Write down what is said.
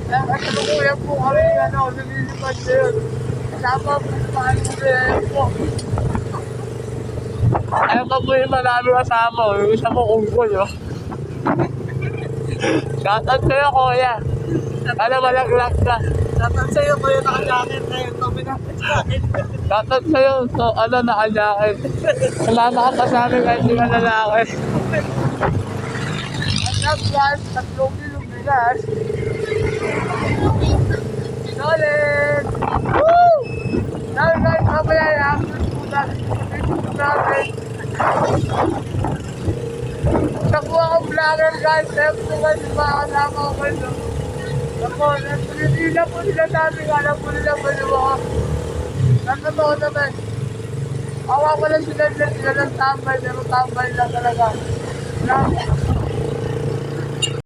Kasalukuyan po kami, lumilipad yun. Kasama po sa mga lumilayan po. Ayun ka po yung marami kasama, yung isa mo ungkol, oh. Shoutout sa'yo, kuya. Ano, malaglag ka. Shoutout sa'yo, kuya, naka-jacket na yun. Tobi na jacket. Shoutout sa'yo, so, naka-jacket. Salamat ka pa sa amin kahit di ka lalaki. Anak, guys, 3 kilometers. Solid! Woo! Dahil guys, mamaya yung Facebook namin. Nakuha akong vlogger guys, siyempre guys, yung mga kasama ko guys. Ako, hindi na po nila sabi, alam po nila ba yung mga natotoo naman. Awa ko lang sila lang tambay, pero tambay lang talaga.